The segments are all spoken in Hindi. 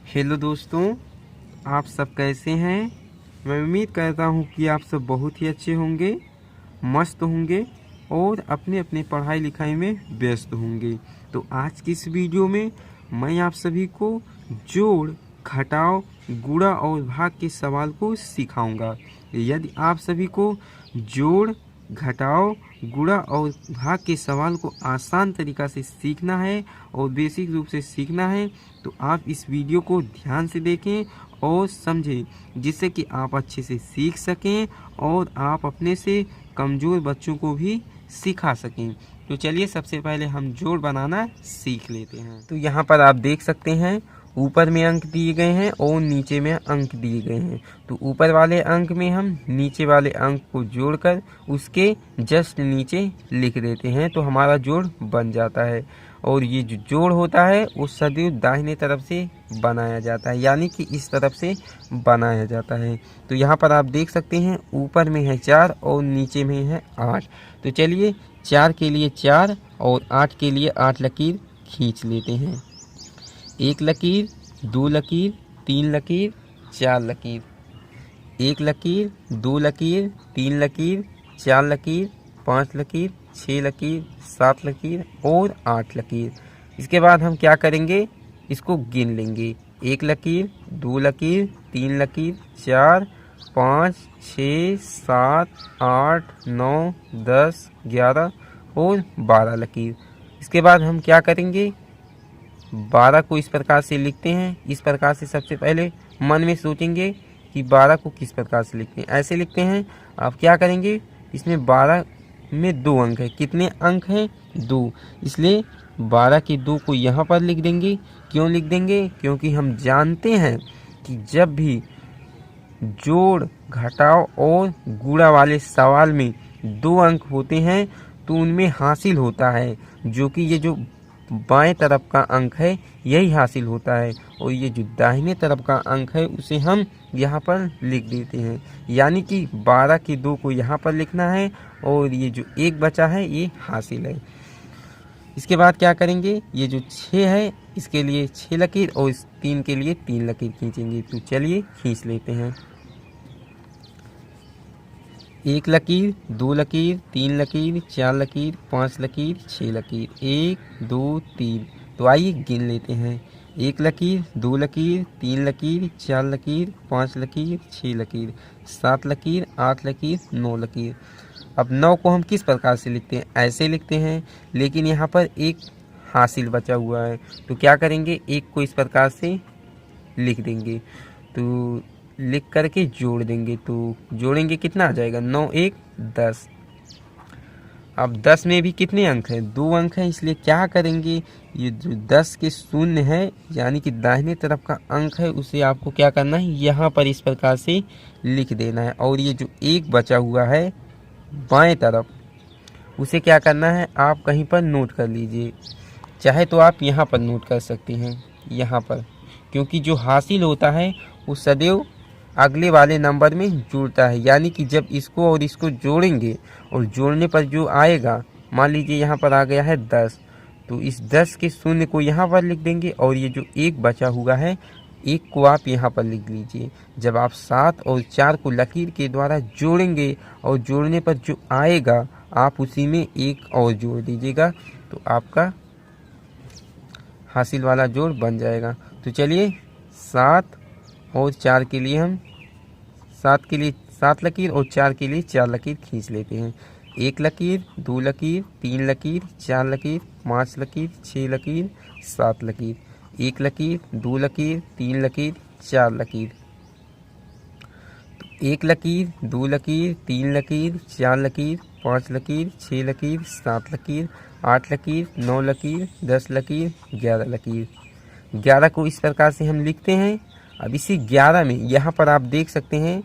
हेलो दोस्तों, आप सब कैसे हैं। मैं उम्मीद करता हूं कि आप सब बहुत ही अच्छे होंगे, मस्त होंगे और अपने अपने पढ़ाई लिखाई में व्यस्त होंगे। तो आज की इस वीडियो में मैं आप सभी को जोड़, घटाव, गुणा और भाग के सवाल को सिखाऊंगा। यदि आप सभी को जोड़, घटाव, गुणा और भाग के सवाल को आसान तरीका से सीखना है और बेसिक रूप से सीखना है, तो आप इस वीडियो को ध्यान से देखें और समझें, जिससे कि आप अच्छे से सीख सकें और आप अपने से कमज़ोर बच्चों को भी सिखा सकें। तो चलिए सबसे पहले हम जोड़ बनाना सीख लेते हैं। तो यहाँ पर आप देख सकते हैं ऊपर में अंक दिए गए हैं और नीचे में अंक दिए गए हैं। तो ऊपर वाले अंक में हम नीचे वाले अंक को जोड़कर उसके जस्ट नीचे लिख देते हैं, तो हमारा जोड़ बन जाता है। और ये जो जोड़ होता है वो सदैव दाहिने तरफ से बनाया जाता है, यानी कि इस तरफ से बनाया जाता है। तो यहाँ पर आप देख सकते हैं ऊपर में है 4 और नीचे में है 8। तो चलिए 4 के लिए 4 और 8 के लिए 8 लकीर खींच लेते हैं। 1 लकीर, 2 लकीर, 3 लकीर, 4 लकीर। 1 लकीर, 2 लकीर, 3 लकीर, 4 लकीर, 5 लकीर, 6 लकीर, 7 लकीर और 8 लकीर। इसके बाद हम क्या करेंगे, इसको गिन लेंगे। 1 लकीर, 2 लकीर, 3 लकीर, 4, 5, 6, 7, 8, 9, 10, 11 और 12 लकीर। इसके बाद हम क्या करेंगे, 12 को इस प्रकार से लिखते हैं। इस प्रकार से सबसे पहले मन में सोचेंगे कि 12 को किस प्रकार से लिखते हैं। ऐसे लिखते हैं। आप क्या करेंगे, इसमें 12 में 2 अंक है। कितने अंक हैं, 2। इसलिए 12 के 2 को यहाँ पर लिख देंगे। क्यों लिख देंगे, क्योंकि हम जानते हैं कि जब भी जोड़, घटाव और गुणा वाले सवाल में 2 अंक होते हैं तो उनमें हासिल होता है, जो कि ये जो बाएं तरफ का अंक है यही हासिल होता है, और ये जो दाहिने तरफ का अंक है उसे हम यहाँ पर लिख देते हैं। यानी कि 12 के 2 को यहाँ पर लिखना है और ये जो 1 बचा है ये हासिल है। इसके बाद क्या करेंगे, ये जो 6 है इसके लिए 6 लकीर और इस 3 के लिए 3 लकीर खींचेंगे। तो चलिए खींच लेते हैं। 1 लकीर, 2 लकीर, 3 लकीर, 4 लकीर, 5 लकीर, 6 लकीर। 1, 2, 3। तो आइए गिन लेते हैं। 1 लकीर, 2 लकीर, 3 लकीर, 4 लकीर, 5 लकीर, 6 लकीर, 7 लकीर, 8 लकीर, 9 लकीर। अब 9 को हम किस प्रकार से लिखते हैं, ऐसे लिखते हैं, लेकिन यहाँ पर एक हासिल बचा हुआ है। तो क्या करेंगे, 1 को इस प्रकार से लिख देंगे। तो लिख करके जोड़ देंगे। तो जोड़ेंगे, कितना आ जाएगा, 9, 1, 10। अब 10 में भी कितने अंक हैं, 2 अंक हैं। इसलिए क्या करेंगे, ये जो 10 के शून्य है यानी कि दाहिने तरफ का अंक है उसे आपको क्या करना है, यहाँ पर इस प्रकार से लिख देना है। और ये जो 1 बचा हुआ है बाएं तरफ, उसे क्या करना है, आप कहीं पर नोट कर लीजिए। चाहे तो आप यहाँ पर नोट कर सकते हैं, यहाँ पर, क्योंकि जो हासिल होता है वो सदैव अगले वाले नंबर में जुड़ता है। यानी कि जब इसको और इसको जोड़ेंगे और जोड़ने पर जो आएगा, मान लीजिए यहाँ पर आ गया है 10, तो इस 10 के शून्य को यहाँ पर लिख देंगे और ये जो 1 बचा हुआ है 1 को आप यहाँ पर लिख लीजिए। जब आप 7 और 4 को लकीर के द्वारा जोड़ेंगे और जोड़ने पर जो आएगा आप उसी में 1 और जोड़ दीजिएगा, तो आपका हासिल वाला जोड़ बन जाएगा। तो चलिए 7 और 4 के लिए हम 7 के लिए 7 लकीर और 4 के लिए 4 लकीर खींच लेते हैं। 1 लकीर, 2 लकीर, 3 लकीर, 4 लकीर, 5 लकीर, 6 लकीर, 7 लकीर। 1 लकीर, 2 लकीर, 3 लकीर, 4 लकीर। 1 लकीर, 2 लकीर, 3 लकीर, 4 लकीर, 5 लकीर, 6 लकीर, 7 लकीर, 8 लकीर, 9 लकीर, 10 लकीर, 11 लकीर। 11 को इस प्रकार से हम लिखते हैं। अब इसी 11 में यहाँ पर आप देख सकते हैं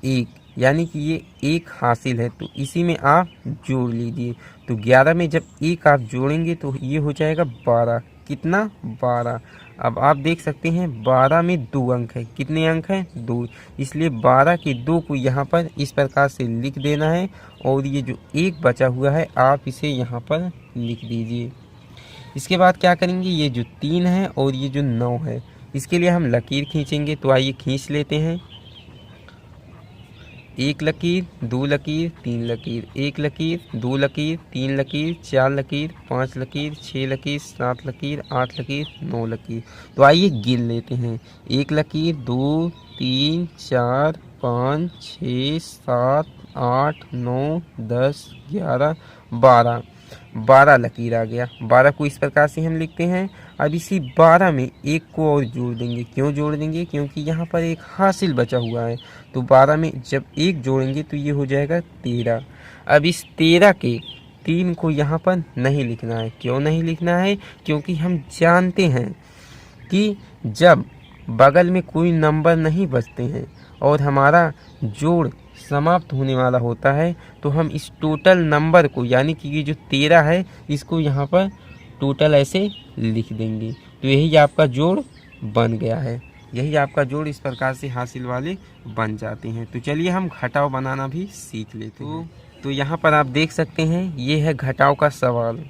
1, यानी कि ये 1 हासिल है, तो इसी में आप जोड़ लीजिए। तो 11 में जब 1 आप जोड़ेंगे तो ये हो जाएगा 12। कितना, 12। अब आप देख सकते हैं 12 में 2 अंक है। कितने अंक हैं, 2। इसलिए 12 के 2 को यहाँ पर इस प्रकार से लिख देना है और ये जो 1 बचा हुआ है आप इसे यहाँ पर लिख दीजिए। इसके बाद क्या करेंगे, ये जो 3 है और ये जो 9 है, इसके लिए हम लकीर खींचेंगे। तो आइए खींच लेते हैं। एक लकीर, दो लकीर, तीन लकीर, एक लकीर, दो लकीर, तीन लकीर, चार लकीर, पाँच लकीर, छः लकीर, सात लकीर, आठ लकीर, नौ लकीर। तो आइए गिन लेते हैं। एक लकीर, दो, तीन, चार, पाँच, छः, सात, आठ, नौ, 10, 11, 12। 12 लकीर आ गया। 12 को इस प्रकार से हम लिखते हैं। अब इसी 12 में एक को और जोड़ देंगे। क्यों जोड़ देंगे? क्योंकि यहाँ पर एक हासिल बचा हुआ है। तो 12 में जब एक जोड़ेंगे तो ये हो जाएगा 13। अब इस 13 के 3 को यहाँ पर नहीं लिखना है। क्यों नहीं लिखना है? क्योंकि हम जानते हैं कि जब बगल में कोई नंबर नहीं बचते हैं और हमारा जोड़ समाप्त होने वाला होता है तो हम इस टोटल नंबर को, यानी कि ये जो 13 है, इसको यहाँ पर टोटल ऐसे लिख देंगे। तो यही आपका जोड़ बन गया है। यही आपका जोड़ इस प्रकार से हासिल वाले बन जाते हैं। तो चलिए हम घटाव बनाना भी सीख लेते हैं। तो यहाँ पर आप देख सकते हैं ये है घटाव का सवाल।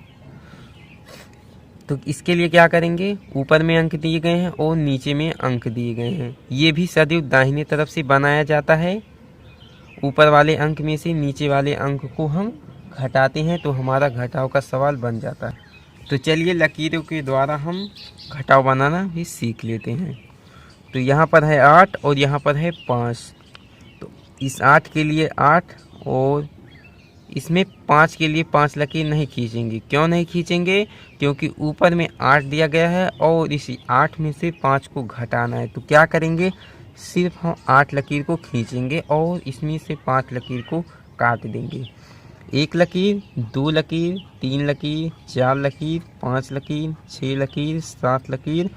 तो इसके लिए क्या करेंगे? ऊपर में अंक दिए गए हैं और नीचे में अंक दिए गए हैं। ये भी सदैव दाहिने तरफ से बनाया जाता है। ऊपर वाले अंक में से नीचे वाले अंक को हम घटाते हैं तो हमारा घटाव का सवाल बन जाता है। तो चलिए लकीरों के द्वारा हम घटाव बनाना भी सीख लेते हैं। तो यहाँ पर है 8 और यहाँ पर है 5। तो इस 8 के लिए 8 और इसमें 5 के लिए 5 लकीर नहीं खींचेंगे। क्यों नहीं खींचेंगे? क्योंकि ऊपर में 8 दिया गया है और इसी 8 में से 5 को घटाना है। तो क्या करेंगे? सिर्फ हम 8 लकीर को खींचेंगे और इसमें से 5 लकीर को काट देंगे। एक लकीर, दो लकीर, तीन लकीर, चार लकीर, 5 लकीर, 6 लकीर, 7 लकीर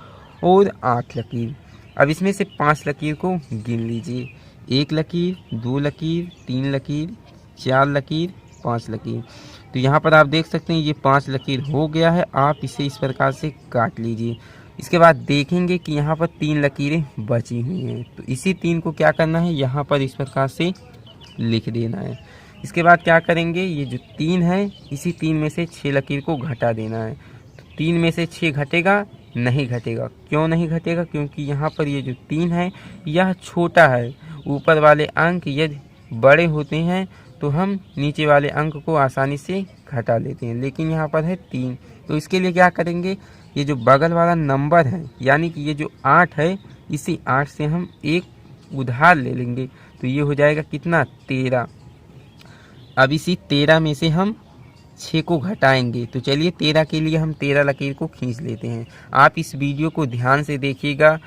और 8 लकीर। अब इसमें से 5 लकीर को गिन लीजिए। एक लकीर, दो लकीर, तीन लकीर, चार लकीर, 5 लकीर। तो यहाँ पर आप देख सकते हैं ये 5 लकीर हो गया है। आप इसे इस प्रकार से काट लीजिए। इसके बाद देखेंगे कि यहाँ पर 3 लकीरें बची हुई हैं। तो इसी 3 को क्या करना है? यहाँ पर इस प्रकार से लिख देना है। इसके बाद क्या करेंगे? ये जो 3 है, इसी 3 में से 6 लकीर को घटा देना है। तो 3 में से 6 घटेगा? नहीं घटेगा। क्यों नहीं घटेगा? क्योंकि यहाँ पर ये जो 3 है यह छोटा है। ऊपर वाले अंक यदि बड़े होते हैं तो हम नीचे वाले अंक को आसानी से घटा लेते हैं, लेकिन यहाँ पर है 3। तो इसके लिए क्या करेंगे? ये जो बगल वाला नंबर है, यानी कि ये जो 8 है, इसी 8 से हम एक उधार ले लेंगे। तो ये हो जाएगा कितना? 13। अब इसी 13 में से हम 6 को घटाएंगे। तो चलिए 13 के लिए हम 13 लकीर को खींच लेते हैं। आप इस वीडियो को ध्यान से देखिएगा।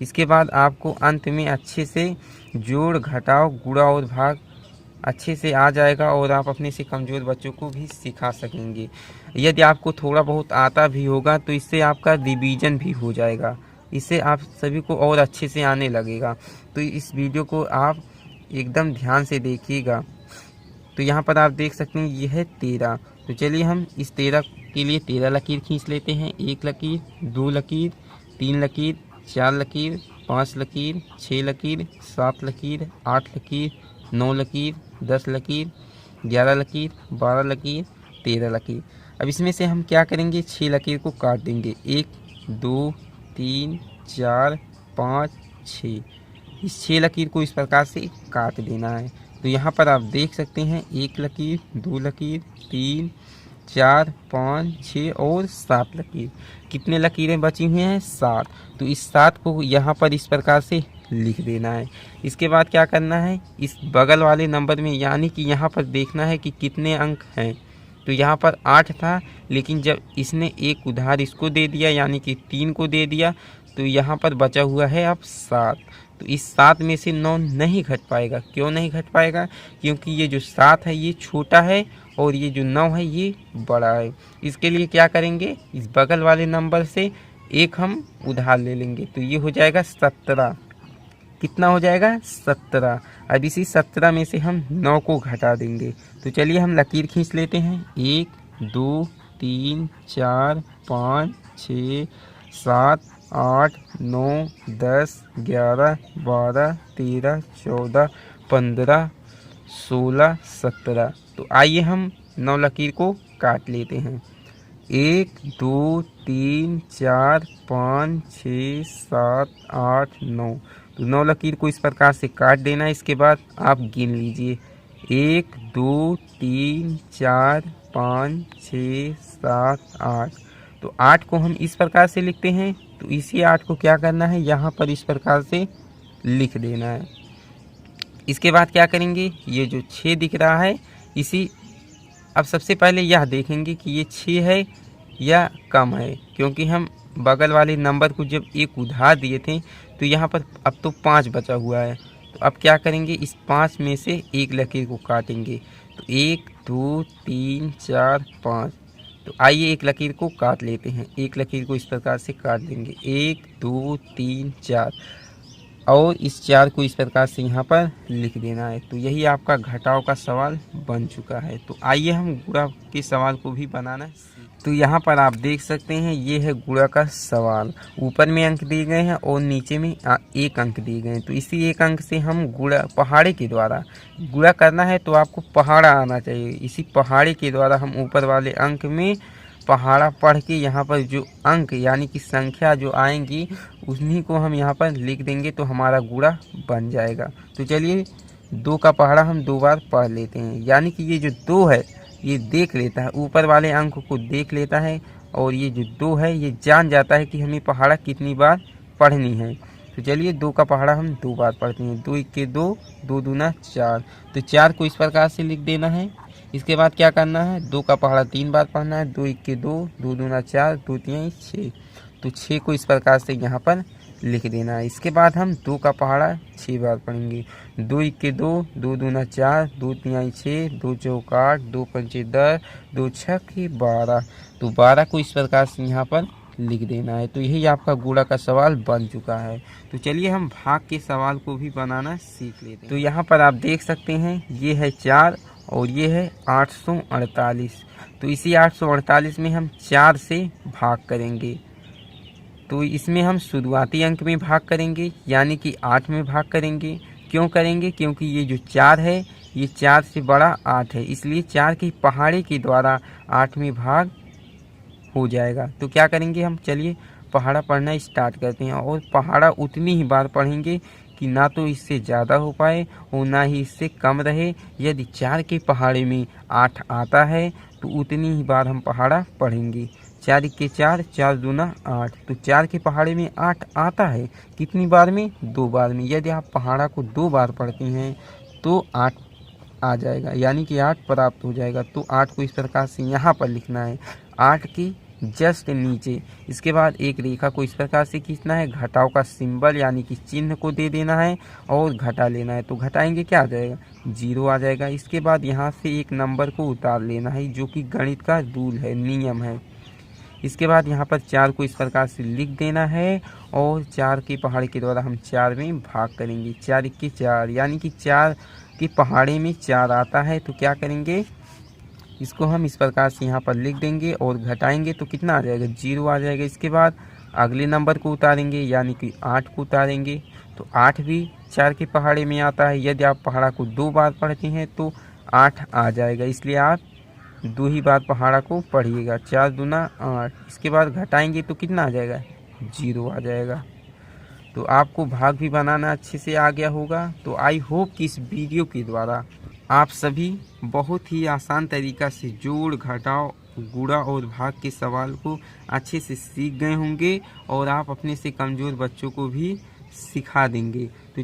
इसके बाद आपको अंत में अच्छे से जोड़, घटाव, गुणा और भाग अच्छे से आ जाएगा और आप अपने से कमज़ोर बच्चों को भी सिखा सकेंगे। यदि आपको थोड़ा बहुत आता भी होगा तो इससे आपका रिवीजन भी हो जाएगा। इससे आप सभी को और अच्छे से आने लगेगा। तो इस वीडियो को आप एकदम ध्यान से देखिएगा। तो यहाँ पर आप देख सकते हैं ये है 13। तो चलिए हम इस 13 के लिए 13 लकीर खींच लेते हैं। एक लकीर, दो लकीर, तीन लकीर, चार लकीर, 5 लकीर, 6 लकीर, 7 लकीर, 8 लकीर, 9 लकीर, 10 लकीर, 11 लकीर, 12 लकीर, 13 लकीर। अब इसमें से हम क्या करेंगे? 6 लकीर को काट देंगे। 1, 2, 3, 4, 5, 6। इस 6 लकीर को इस प्रकार से काट देना है। तो यहाँ पर आप देख सकते हैं 1 लकीर, 2 लकीर, 3, 4, 5, 6 और 7 लकीर। कितने लकीरें बची हुई हैं? 7। तो इस 7 को यहाँ पर इस प्रकार से लिख देना है। इसके बाद क्या करना है? इस बगल वाले नंबर में, यानी कि यहाँ पर देखना है कि कितने अंक हैं। तो यहाँ पर 8 था, लेकिन जब इसने एक उधार इसको दे दिया, यानी कि 3 को दे दिया, तो यहाँ पर बचा हुआ है अब 7। तो इस 7 में से 9 नहीं घट पाएगा। क्यों नहीं घट पाएगा? क्योंकि ये जो 7 है ये छोटा है और ये जो 9 है ये बड़ा है। इसके लिए क्या करेंगे? इस बगल वाले नंबर से एक हम उधार ले लेंगे। तो ये हो जाएगा 17। कितना हो जाएगा? 17। अब इसी 17 में से हम 9 को घटा देंगे। तो चलिए हम लकीर खींच लेते हैं। 1, 2, 3, 4, 5, 6, 7, 8, 9, 10, 11, 12, 13, 14, 15, 16, 17। तो आइए हम 9 लकीर को काट लेते हैं। 1 2 3 4 5 6 7 8 9। तो 9 लकीर को इस प्रकार से काट देना है। इसके बाद आप गिन लीजिए 1 2 3 4 5 6 7 8। तो 8 को हम इस प्रकार से लिखते हैं, तो इसी 8 को क्या करना है, यहाँ पर इस प्रकार से लिख देना है। इसके बाद क्या करेंगे, ये जो 6 दिख रहा है इसी, अब सबसे पहले यह देखेंगे कि ये 6 है या कम है, क्योंकि हम बगल वाले नंबर को जब एक उधार दिए थे तो यहाँ पर अब तो 5 बचा हुआ है। तो अब क्या करेंगे, इस 5 में से एक लकीर को काटेंगे। तो 1 2 3 4 5। तो आइए एक लकीर को काट लेते हैं। एक लकीर को इस प्रकार से काट देंगे, 1 2 3 4, और इस 4 को इस प्रकार से यहाँ पर लिख देना है। तो यही आपका घटाव का सवाल बन चुका है। तो आइए हम गुणा के सवाल को भी बनाना सीखें। तो यहाँ पर आप देख सकते हैं ये है गुणा का सवाल। ऊपर में अंक दिए गए हैं और नीचे में एक अंक दिए गए हैं। तो इसी एक अंक से हम गुणा पहाड़े के द्वारा गुणा करना है, तो आपको पहाड़ा आना चाहिए। इसी पहाड़े के द्वारा हम ऊपर वाले अंक में पहाड़ा पढ़ के यहाँ पर जो अंक यानी कि संख्या जो आएंगी उन्हीं को हम यहाँ पर लिख देंगे, तो हमारा गुणा बन जाएगा। तो चलिए 2 का पहाड़ा हम 2 बार पढ़ लेते हैं। यानी कि ये जो 2 है ये देख लेता है, ऊपर वाले अंक को देख लेता है, और ये जो 2 है ये जान जाता है कि हमें पहाड़ा कितनी बार पढ़नी है। तो चलिए 2 का पहाड़ा हम 2 बार पढ़ते हैं। 2 1 2, 2 दूना 4। तो 4 को इस प्रकार से लिख देना है। इसके बाद क्या करना है, 2 का पहाड़ा 3 बार पढ़ना है। 2 1 2, 2 दूना 4, 2 3 6। तो 6 को इस प्रकार से यहाँ पर लिख देना है। इसके बाद हम 2 का पहाड़ा 6 बार पढ़ेंगे। 2 1 2, 2 दूना 4, 2 3 6, 2 चौक 8, 2 पंचे 10, 2 छक 12। तो 12 को इस प्रकार से यहाँ पर लिख देना है। तो यही आपका गुणा का सवाल बन चुका है। तो चलिए हम भाग के सवाल को भी बनाना सीख लेते हैं। तो यहाँ पर आप देख सकते हैं ये है 4 और ये है 848। तो इसी 848 में हम 4 से भाग करेंगे। तो इसमें हम शुरुआती अंक में भाग करेंगे, यानी कि 8 में भाग करेंगे। क्यों करेंगे, क्योंकि ये जो 4 है ये 4 से बड़ा 8 है, इसलिए 4 की पहाड़े के द्वारा 8 में भाग हो जाएगा। तो क्या करेंगे हम, चलिए पहाड़ा पढ़ना स्टार्ट करते हैं। और पहाड़ा उतनी ही बार पढ़ेंगे कि ना तो इससे ज़्यादा हो पाए और ना ही इससे कम रहे। यदि 4 के पहाड़े में 8 आता है तो उतनी ही बार हम पहाड़ा पढ़ेंगे। 4 1 4, 4 दूना 8। तो 4 के पहाड़े में 8 आता है, कितनी बार में, 2 बार में। यदि आप पहाड़ा को 2 बार पढ़ते हैं तो 8 आ जाएगा, यानी कि 8 प्राप्त हो जाएगा। तो 8 को इस प्रकार से यहाँ पर लिखना है, 8 की जस्ट नीचे। इसके बाद एक रेखा को इस प्रकार से खींचना है, घटाव का सिंबल यानी कि चिन्ह को दे देना है और घटा लेना है। तो घटाएंगे क्या आ जाएगा, 0 आ जाएगा। इसके बाद यहाँ से एक नंबर को उतार लेना है, जो कि गणित का रूल है, नियम है। इसके बाद यहाँ पर 4 को इस प्रकार से लिख देना है और 4 के पहाड़े के द्वारा हम 4 में भाग करेंगे। 4 1 4, यानी कि 4 के पहाड़े में 4 आता है। तो क्या करेंगे, इसको हम इस प्रकार से यहाँ पर लिख देंगे और घटाएंगे तो कितना आ जाएगा, 0 आ जाएगा। इसके बाद अगले नंबर को उतारेंगे, यानी कि 8 को उतारेंगे। तो 8 भी 4 के पहाड़े में आता है। यदि आप पहाड़ा को 2 बार पढ़ते हैं तो 8 आ जाएगा, इसलिए आप 2 ही बार पहाड़ा को पढ़िएगा। 4 दूना 8। इसके बाद घटाएंगे तो कितना आ जाएगा, 0 आ जाएगा। तो आपको भाग भी बनाना अच्छे से आ गया होगा। तो आई होप कि इस वीडियो के द्वारा आप सभी बहुत ही आसान तरीक़ा से जोड़, घटाव, गुणा और भाग के सवाल को अच्छे से सीख गए होंगे और आप अपने से कमज़ोर बच्चों को भी सिखा देंगे। तो